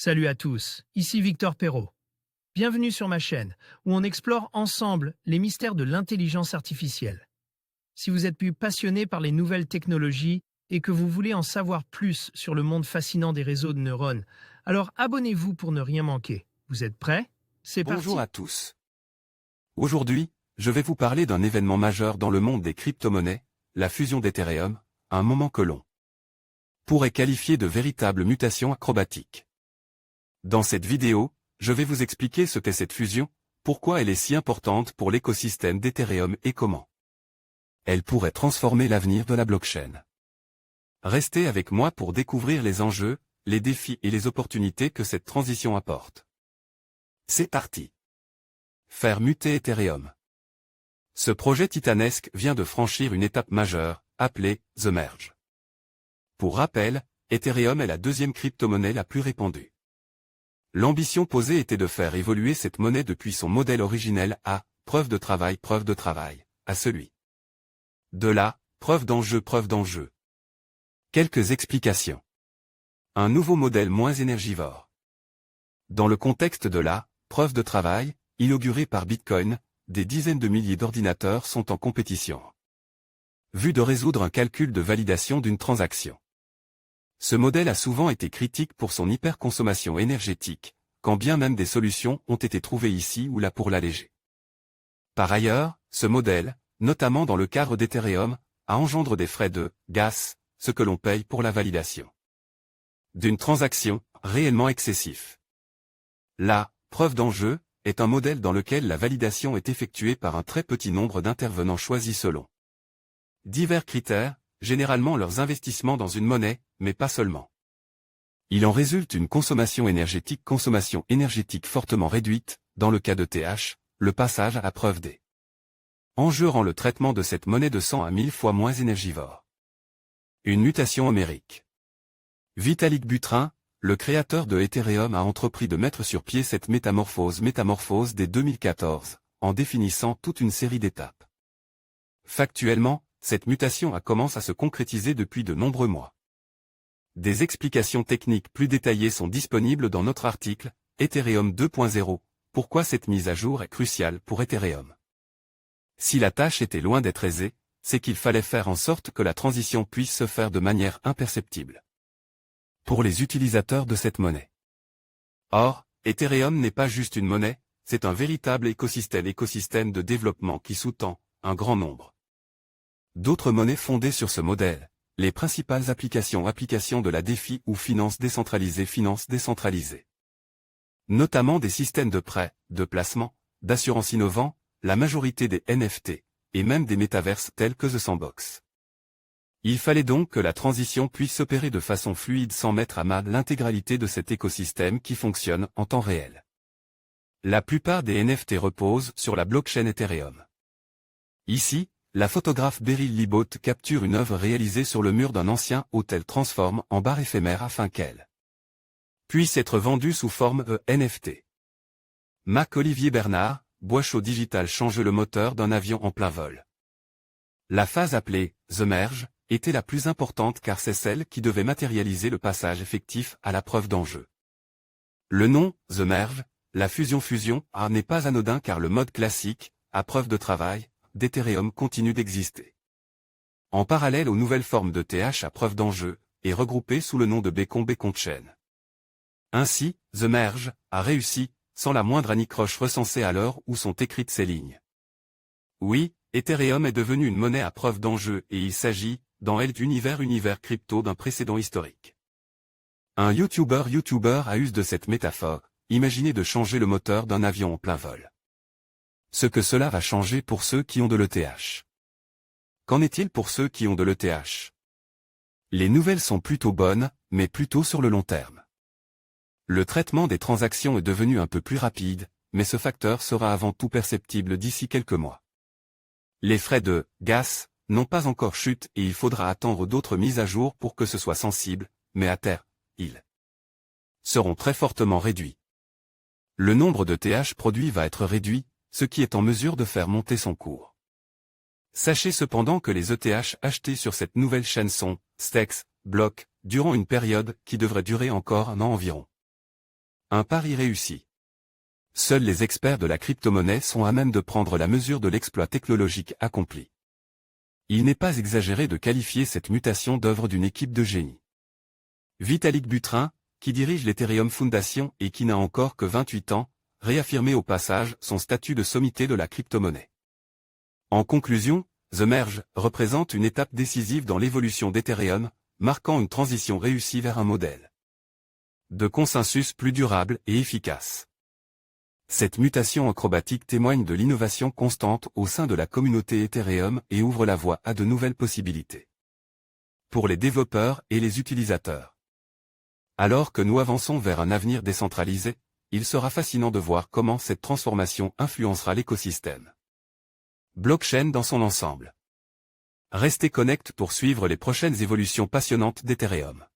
Salut à tous, ici Victor Perrault. Bienvenue sur ma chaîne, où on explore ensemble les mystères de l'intelligence artificielle. Si vous êtes plus passionné par les nouvelles technologies et que vous voulez en savoir plus sur le monde fascinant des réseaux de neurones, alors abonnez-vous pour ne rien manquer. Vous êtes prêts? C'est parti. Bonjour à tous. Aujourd'hui, je vais vous parler d'un événement majeur dans le monde des crypto-monnaies, la fusion d'Ethereum, un moment que l'on pourrait qualifier de véritable mutation acrobatique. Dans cette vidéo, je vais vous expliquer ce qu'est cette fusion, pourquoi elle est si importante pour l'écosystème d'Ethereum et comment elle pourrait transformer l'avenir de la blockchain. Restez avec moi pour découvrir les enjeux, les défis et les opportunités que cette transition apporte. C'est parti. Faire muter Ethereum. Ce projet titanesque vient de franchir une étape majeure, appelée The Merge. Pour rappel, Ethereum est la deuxième crypto-monnaie la plus répandue. L'ambition posée était de faire évoluer cette monnaie depuis son modèle originel à « preuve de travail » à celui de la « preuve d'enjeu ». Quelques explications. Un nouveau modèle moins énergivore. Dans le contexte de la « preuve de travail », inaugurée par Bitcoin, des dizaines de milliers d'ordinateurs sont en compétition. Vu de résoudre un calcul de validation d'une transaction. Ce modèle a souvent été critique pour son hyperconsommation énergétique, quand bien même des solutions ont été trouvées ici ou là pour l'alléger. Par ailleurs, ce modèle, notamment dans le cadre d'Ethereum, a engendré des frais de « gas », ce que l'on paye pour la validation d'une transaction, réellement excessif. La « preuve d'enjeu » est un modèle dans lequel la validation est effectuée par un très petit nombre d'intervenants choisis selon divers critères, généralement leurs investissements dans une monnaie, mais pas seulement. Il en résulte une consommation énergétique fortement réduite, dans le cas de TH, le passage à la preuve des enjeux rend le traitement de cette monnaie de 100 à 1000 fois moins énergivore. Une mutation homérique. Vitalik Buterin, le créateur de Ethereum, a entrepris de mettre sur pied cette métamorphose dès 2014, en définissant toute une série d'étapes. Factuellement, cette mutation commence à se concrétiser depuis de nombreux mois. Des explications techniques plus détaillées sont disponibles dans notre article, Ethereum 2.0, pourquoi cette mise à jour est cruciale pour Ethereum. Si la tâche était loin d'être aisée, c'est qu'il fallait faire en sorte que la transition puisse se faire de manière imperceptible pour les utilisateurs de cette monnaie. Or, Ethereum n'est pas juste une monnaie, c'est un véritable écosystème de développement qui sous-tend un grand nombre d'autres monnaies fondées sur ce modèle, les principales applications de la DeFi ou finance décentralisée. Notamment des systèmes de prêt, de placement, d'assurance innovants, la majorité des NFT, et même des métaverses tels que The Sandbox. Il fallait donc que la transition puisse s'opérer de façon fluide sans mettre à mal l'intégralité de cet écosystème qui fonctionne en temps réel. La plupart des NFT reposent sur la blockchain Ethereum. Ici, la photographe Beryl Libaud capture une œuvre réalisée sur le mur d'un ancien hôtel transforme en bar éphémère afin qu'elle puisse être vendue sous forme NFT. Marc-Olivier Bernard, Boischaud Digital change le moteur d'un avion en plein vol. La phase appelée « The Merge » était la plus importante car c'est celle qui devait matérialiser le passage effectif à la preuve d'enjeu. Le nom « The Merge », la fusion n'est pas anodin car le mode classique, à preuve de travail, d'Ethereum continue d'exister. En parallèle aux nouvelles formes de TH à preuve d'enjeu, et regroupées sous le nom de Beacon Chain. Ainsi, The Merge a réussi, sans la moindre anicroche recensée à l'heure où sont écrites ces lignes. Oui, Ethereum est devenu une monnaie à preuve d'enjeu et il s'agit, dans l'univers crypto d'un précédent historique. Un YouTuber a usé de cette métaphore, imaginez de changer le moteur d'un avion en plein vol. Ce que cela va changer pour ceux qui ont de l'ETH. Qu'en est-il pour ceux qui ont de l'ETH? Les nouvelles sont plutôt bonnes, mais plutôt sur le long terme. Le traitement des transactions est devenu un peu plus rapide, mais ce facteur sera avant tout perceptible d'ici quelques mois. Les frais de « gas » n'ont pas encore chuté et il faudra attendre d'autres mises à jour pour que ce soit sensible, mais à terme, ils seront très fortement réduits. Le nombre de TH produits va être réduit, ce qui est en mesure de faire monter son cours. Sachez cependant que les ETH achetés sur cette nouvelle chaîne sont « stakes », blocs, durant une période qui devrait durer encore un an environ. Un pari réussi. Seuls les experts de la crypto-monnaie sont à même de prendre la mesure de l'exploit technologique accompli. Il n'est pas exagéré de qualifier cette mutation d'œuvre d'une équipe de génie. Vitalik Buterin, qui dirige l'Ethereum Foundation et qui n'a encore que 28 ans, réaffirmait au passage son statut de sommité de la crypto-monnaie. En conclusion, The Merge représente une étape décisive dans l'évolution d'Ethereum, marquant une transition réussie vers un modèle de consensus plus durable et efficace. Cette mutation acrobatique témoigne de l'innovation constante au sein de la communauté Ethereum et ouvre la voie à de nouvelles possibilités pour les développeurs et les utilisateurs. Alors que nous avançons vers un avenir décentralisé, il sera fascinant de voir comment cette transformation influencera l'écosystème blockchain dans son ensemble. Restez connectés pour suivre les prochaines évolutions passionnantes d'Ethereum.